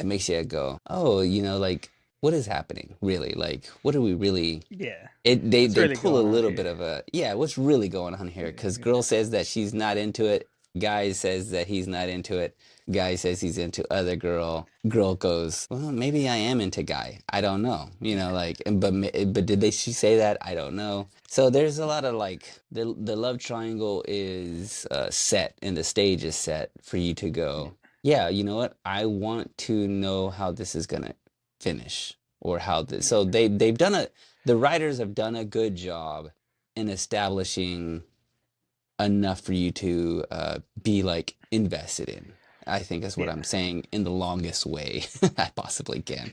makes you go, oh, like what is happening really? Like, what are we really? yeah. They What's really pull a going on little here? bit of a, yeah, what's really going on here? Because Yeah, girl says that she's not into it, guy says that he's not into it, guy says he's into other girl, girl goes, well, maybe I am into guy, I don't know, like, but did they she say that? I don't know. So there's a lot of like the love triangle is set, and the stage is set for you to yeah, go, yeah, you know what, I want to know how this is gonna finish, or how this, yeah, so they've done a the writers have done a good job in establishing enough for you to be like invested in. I think is what yeah. I'm saying in the longest way I possibly can.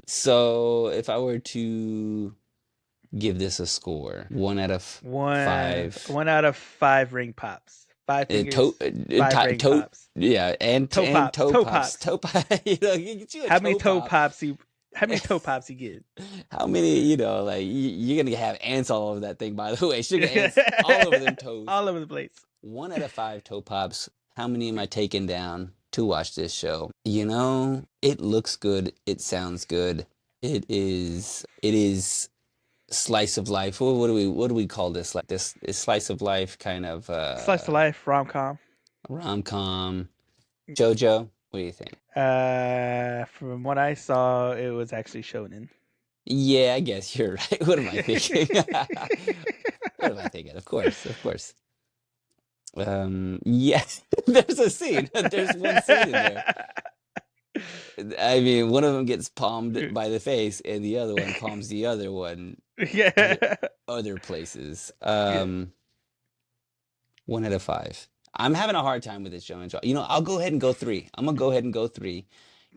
So if I were to give this a score, 1 out of 5, one out of five ring pops. Five fingers, five ring toe, pops. yeah, Toe and pops, toe pops. toe pop, you get you a How many toe toe pop. pops you? How many toe pops you get? How many, like you're gonna have ants all over that thing, by the way. Sugar ants all over them toes. All over the place. 1 out of 5 toe pops. How many am I taking down to watch this show? It looks good. It sounds good. It is slice of life. What do we call this? Like this is slice of life kind of Slice of life rom com. rom-com. JoJo, what do you think? From what I saw, it was actually shonen. Yeah, I guess you're right. What am I thinking? What am I thinking? Of course, of course. Yes, there's a scene. There's one scene in there. I mean, one of them gets palmed by the face, and the other one palms the other one other Yeah. other places. Yeah. 1 out of 5. I'm having a hard time with this show. I'll go ahead and go 3. I'm gonna go ahead and go 3.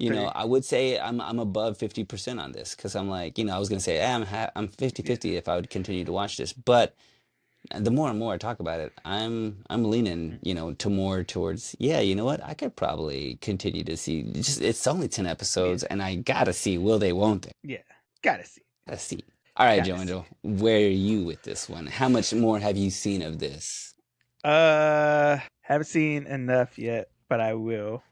Three. I would say I'm above 50% on this because I'm like, I was gonna say I'm Yeah. 50-50 if I would continue to watch this, but the more and more I talk about it, I'm leaning, Mm. to more towards, yeah, you know what? I could probably continue to see. Just it's only 10 Yeah. episodes, and I gotta see, will they, won't they? Yeah. Gotta see. Gotta see. All right, Gotta see. Joe, where are you with this one? How much more have you seen of this? Haven't seen enough yet, but I will.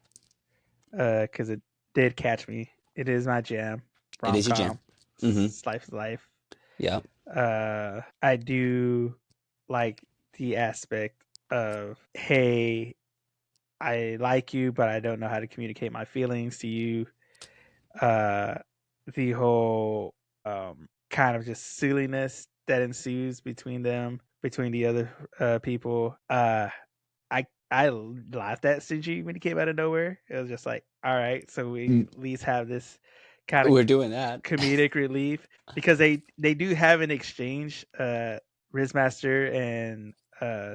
Because it did catch me. It is my jam. It Rom is your jam. com. Mm-hmm. Life is life. Yeah. I do like the aspect of, hey, I like you, but I don't know how to communicate my feelings to you. Uh, the whole kind of just silliness that ensues between them, between the other people. I laughed at Shinji when he came out of nowhere. It was just like, all right, so we Mm, at least have this kind of we're doing that. comedic relief because they do have an exchange. Rizmaster and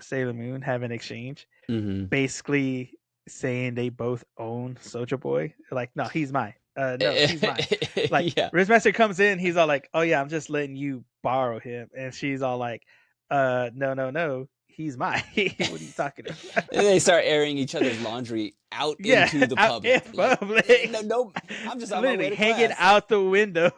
Sailor Moon have an exchange, Mm-hmm. basically saying they both own Soldier Boy. They're like, no, he's mine. No, he's mine. Like Yeah. Rizmaster comes in, he's all like, oh yeah, I'm just letting you borrow him, and she's all like, no, no, no, he's mine. What are you talking about? And they start airing each other's laundry out Yeah, into the out in public. Like, public, no, no, I'm just on my literally way to hanging class. out the window.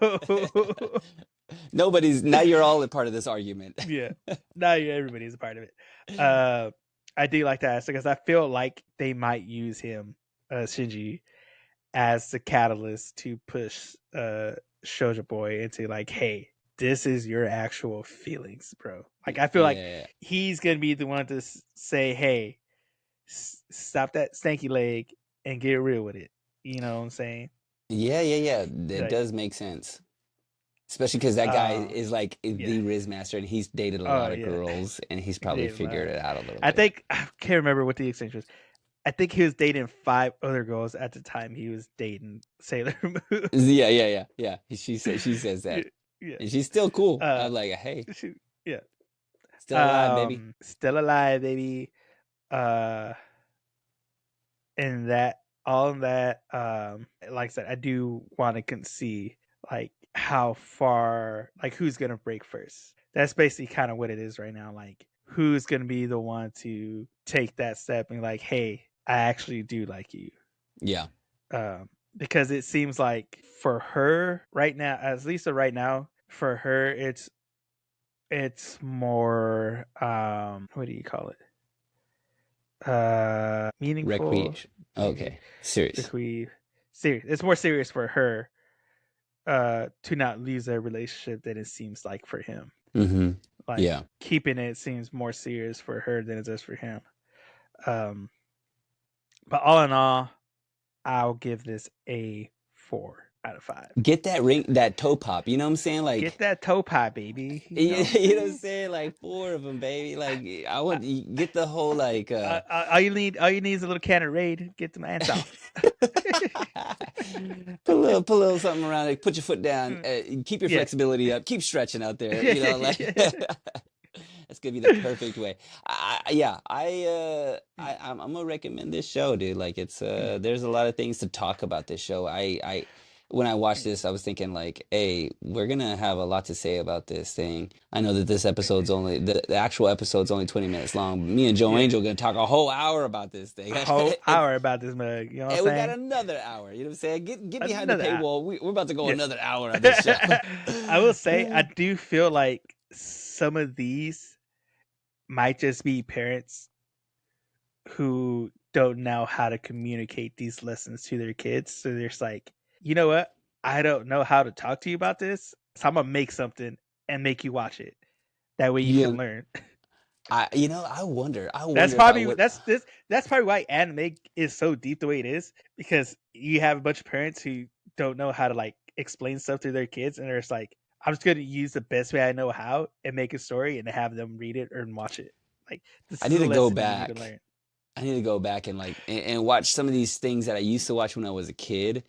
Now you're all a part of this argument. Yeah, now everybody's a part of it. Uh, I do like that because I feel like they might use him, Shinji, as the catalyst to push Shoujo Boy into like, hey, this is your actual feelings, bro. Like I feel like Yeah. he's gonna be the one to say, hey, stop that stanky leg and get real with it. You know what I'm saying? Yeah, yeah, yeah. That Like, does make sense. Especially because that guy is like yeah. the Riz master and he's dated a Oh lot of yeah. girls and he's He probably dated a figured lot. it out a little I bit. think I can't remember what the exchange was. I think he was dating 5 other girls at the time he was dating Sailor Moon. Yeah, yeah, yeah, yeah. She says Yeah, that. yeah. And she's still cool. Uh, I'm like, hey, shoot, yeah. still alive, baby. Still alive, baby. Uh, and that all of that, like I said, I do want to see like how far, like who's gonna break first. That's basically kind of what it is right now. Like who's gonna be the one to take that step and like, hey, I actually do like you. Yeah. Because it seems like for her right now, at least right now, for her, it's more what do you call it? Meaningful, Recreation. maybe. Okay. Serious. Bequeath. Serious. It's more serious for her to not lose their relationship than it seems like for him. Mm-hmm. Like Yeah. keeping it seems more serious for her than it does for him. Um, but all in all, I'll give this a 4 out of 5. Get that ring, that toe pop. You know what I'm saying? Get Like, that toe pie, baby. You know what I'm you know what I'm saying? saying? Like four of them, baby. Like, I Uh, want you get the whole like all you need is a little can of Raid. Get them ants off. put a little something around it. Put your foot down. Keep your Yeah. flexibility up. Keep stretching out there. Like Yeah. that's gonna be the perfect way. Yeah, I'm gonna recommend this show, dude. Like it's there's a lot of things to talk about this show. When I watched this, I was thinking like, hey, we're gonna have a lot to say about this thing. I know that this episode's only the actual episode's only 20 minutes long. Me and Joe Yeah. Angel gonna talk a whole hour about this thing. A whole hour about this mug. You know what I'm And we got saying? another hour. You know what I'm saying? Get behind the Another hour. paywall. We're about to go Yeah. another hour on this show. I will say I do feel like some of these might just be parents who don't know how to communicate these lessons to their kids. So they're just like, you know what? I don't know how to talk to you about this. So I'm gonna make something and make you watch it. That way you Yeah, can learn. I That's wonder if I probably would. that's probably why anime is so deep the way it is, because you have a bunch of parents who don't know how to like explain stuff to their kids, and they're just like, I'm just gonna use the best way I know how and make a story and have them read it or watch it. Like this I is need a to go lesson you need to back. learn. I need to go back and like and watch some of these things that I used to watch when I was a kid.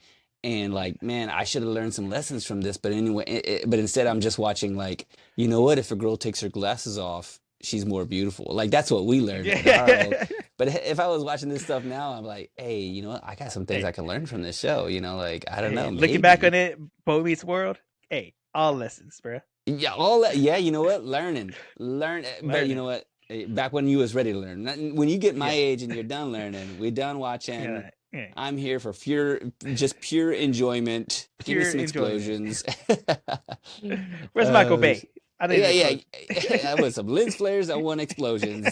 And Yeah. like, man, I should have learned some lessons from this. But anyway, but instead, I'm just watching like, you know what? If a girl takes her glasses off, she's more beautiful. Like that's what we learned at our Yeah. But if I was watching this stuff now, I'm like, hey, you know what? I got some things I Hey, can learn from this show. You know, like I don't hey, know, looking back on maybe. it, Boy Meets World. Hey, all lessons, bro. Yeah, all that. Yeah, you know what? Learn. But you Learning. know what? Back when you was ready to learn. When you get my Yeah, age and you're done learning, we're done watching. yeah, yeah. I'm here for just pure enjoyment. Give me Pure some enjoyment. explosions. Where's Michael uh, Bay? I need an yeah, yeah. explosion. I want some lens flares. I want explosions.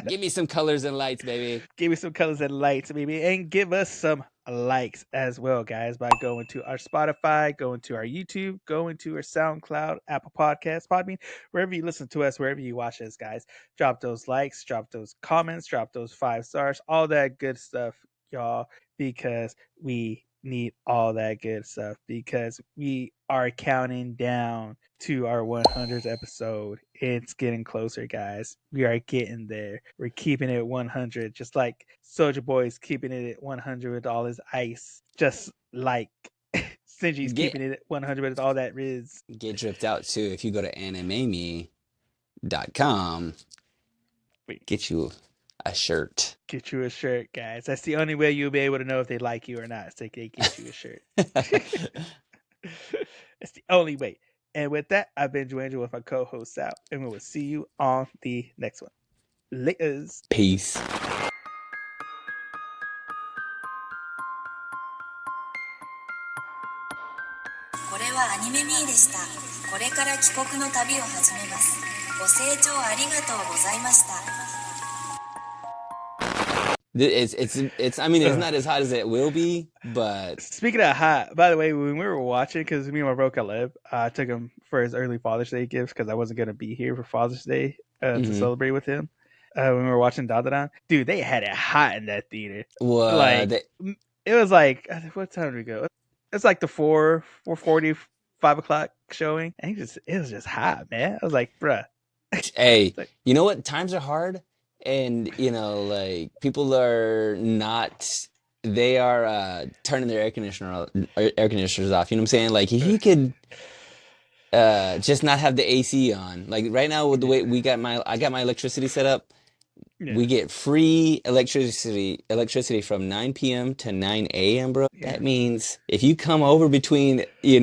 Give me some colors and lights, baby. Give me some colors and lights, baby, and give us some likes as well, guys, by going to our Spotify, going to our YouTube, going to our SoundCloud, Apple Podcasts, Podbean, wherever you listen to us, wherever you watch us, guys. Drop those likes, drop those comments, drop those 5 stars, all that good stuff, y'all, because we need all that good stuff because we are counting down to our 100th episode. It's getting closer, guys. We are getting there. We're keeping it 100, just like Soldier Boy's keeping it at 100 with all his ice, just like Sinji's keeping Get it at 100 with all that Riz. get dripped out too. If you go to animeme.com, Wait, get you a shirt. get you a shirt, guys. That's the only way you'll be able to know if they like you or not. Is they get you a shirt. It's the only way. And with that, I've been Joanna with my co-host Sal, and we will see you on the next one. Laters. Peace. これはアニメミーでした。これから帰国の旅を始めます。ご清聴ありがとうございました。It's I mean it's not as hot as it will be, but Speaking of hot, by the way, when we were watching, because me and my bro Caleb, I took him for his early Father's Day gifts because I wasn't gonna be here for Father's Day to mhm. celebrate with him. When we were watching Dadadan, dude, they had it hot in that theater. What Like it was like what time did we go? It's like the 4:40, 5 o'clock showing, and it was just hot, man. I was like, bruh, hey, like, you know what? Times are hard, and you know, like people are not. They are turning their air conditioners off. You know what I'm saying? Like he could just not have the AC on. Like right now with the way I got my electricity set up, yeah, we get free electricity from 9 p.m. to 9 a.m., bro. yeah, That means if you come over between, 7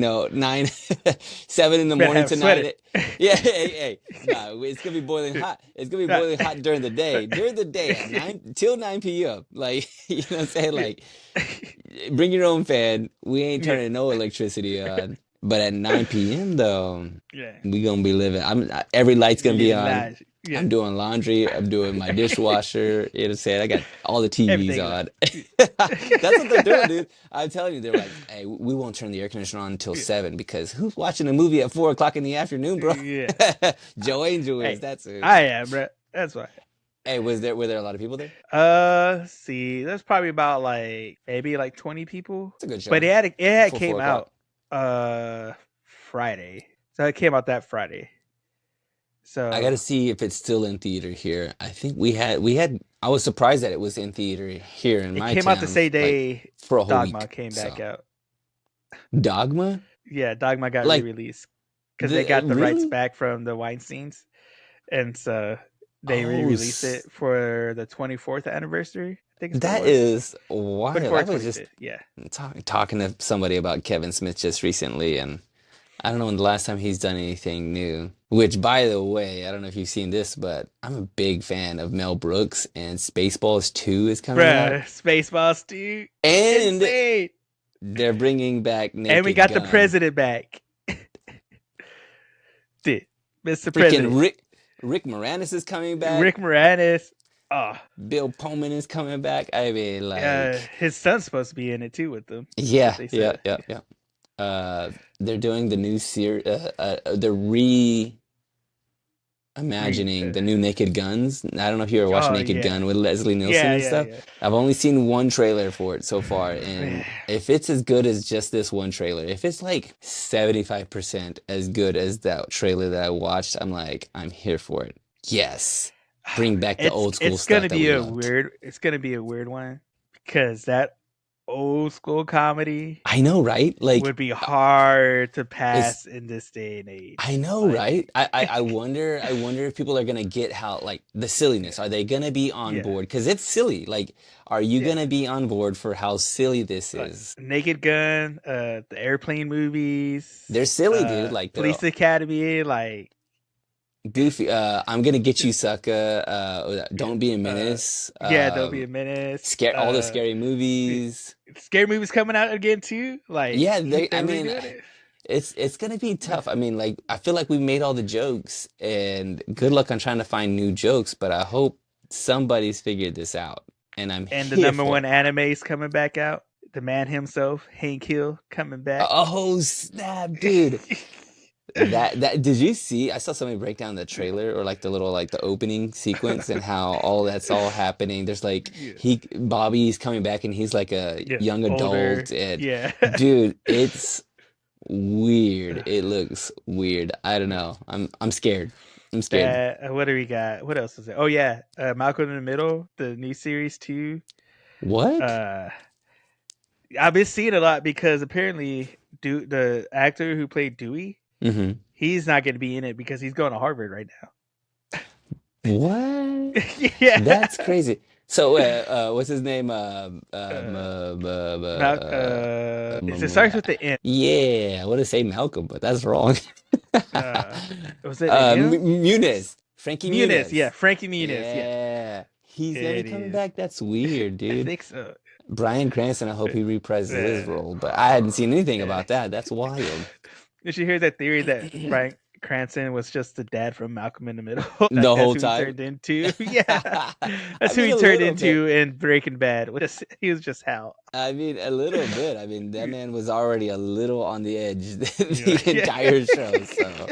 in the better morning have a to sweater. yeah, hey, nah, it's gonna be boiling hot. It's gonna be boiling hot during the day. During the day at 9 till 9 p.m. Like, you know what I'm saying? Yeah. Like, bring your own fan. We ain't Yeah. turning no electricity on. But at 9 p.m. though, Yeah. we gonna be living. Every light's gonna be on. Live. Yeah. I'm doing laundry. I'm doing my dishwasher. You know what I'm saying? I got all the TVs Everything on. live. That's what they're doing, dude. I'm telling you, they're like, hey, we won't turn the air conditioner on until Yeah. 7 because who's watching a movie at 4 o'clock in the afternoon, bro? Yeah. Joe Angel is. Hey, That's it. I am, bro. That's right. Hey, were there a lot of people there? See, there's probably about like maybe like 20 people, It's a good but showing it had for came 4 o'clock. out Friday, so it came out that Friday. I got So to see if it's still in theater here. I think we had. I was surprised that it was in theater here in it my came out the town, same like day for a whole Dogma week. came back So out. Dogma, Yeah, Dogma got like re-released because they got the rights really? back from the Weinsteins, and so they Oh, re-released it for the 24th anniversary. I think is what it that was. is wild. I 24th, was just 25th. Yeah. talking to somebody about Kevin Smith just recently, and I don't know when the last time he's done anything new. Which, by the way, I don't know if you've seen this, but I'm a big fan of Mel Brooks, and Spaceballs 2 is coming out, Bruh, Spaceballs, dude. and Insane. they're bringing back And we Naked got the Gun. president back. Dude, Mr. President. Freaking Rick Moranis is coming back. Rick Moranis. Oh, Bill Pullman is coming back. I mean, like, his son's supposed to be in it too with them. That's what yeah, they yeah, said. yeah, Yeah. yeah. They're doing the new series. They're reimagining the new Naked Guns. I don't know if you ever watched Oh Naked yeah. Gun with Leslie Nielsen Yeah, and yeah, stuff. yeah. I've only seen one trailer for it so far, and if it's as good as just this one trailer, if it's like 75% as good as that trailer that I watched, I'm like, I'm here for it. Yes. Bring back the old school It's stuff gonna that be we a loved. weird. It's gonna be a weird one because that old school comedy I know, right? Like, would be hard to it's pass in this day and I age. know, right? Like, I wonder if people are gonna get how like the silliness. yeah, Are they gonna be on yeah, board? Because it's silly. Like, are you yeah. gonna be on board for how silly this Like is? Naked Gun, the airplane They're movies, silly, dude. Like they're Police Academy, like goofy. I'm gonna get you, sucker. yeah, Don't be a menace. yeah, Don't Be a Menace. Scare all the scary The movies. scary movies coming out again too. Like Yeah, you think I they're mean, redoing it? it's gonna be tough. I mean, like I feel like we made all the jokes, and good luck on trying to find new jokes. But I hope somebody's figured this out, and I'm And the here number for one it. anime is coming back out. The man himself, Hank Hill, coming back. Oh snap, dude! That did you see? I saw somebody break down the trailer or like the little like the opening sequence and how all that's all happening. There's like Yeah, Bobby's coming back and he's like a yeah, young older. adult and Yeah. dude, it's weird. It looks weird. I don't know. I'm scared. I'm scared. That what do we got? What else is it? Oh yeah, Malcolm in the Middle, the new series too. What? Uh, I've been seeing a lot because apparently, the actor who played Dewey, Hmm. he's not going to be in it because he's going to Harvard right What? now. Yeah. That's crazy. So, what's his name? Mal- it starts with the M. Yeah, I want to say Malcolm, but that's wrong. Uh, was it an M? Muniz, Frankie Muniz, yeah, Muniz. Frankie Muniz, yeah, Yeah, he's gonna be it coming is. back. That's weird, I dude. think so. Bryan Cranston, I hope he reprises his Uh, role, but I hadn't seen anything yeah. about that. That's wild. Did you hear that theory that Brian Cranston was just the dad from Malcolm in the Middle? Like The that's whole who he time. turned into. Yeah, I that's who mean, he a turned little bit. into in Breaking Bad. He was just Hal. I mean, a little bit. I mean, that man was already a little on the edge Yeah, the yeah. entire show, so.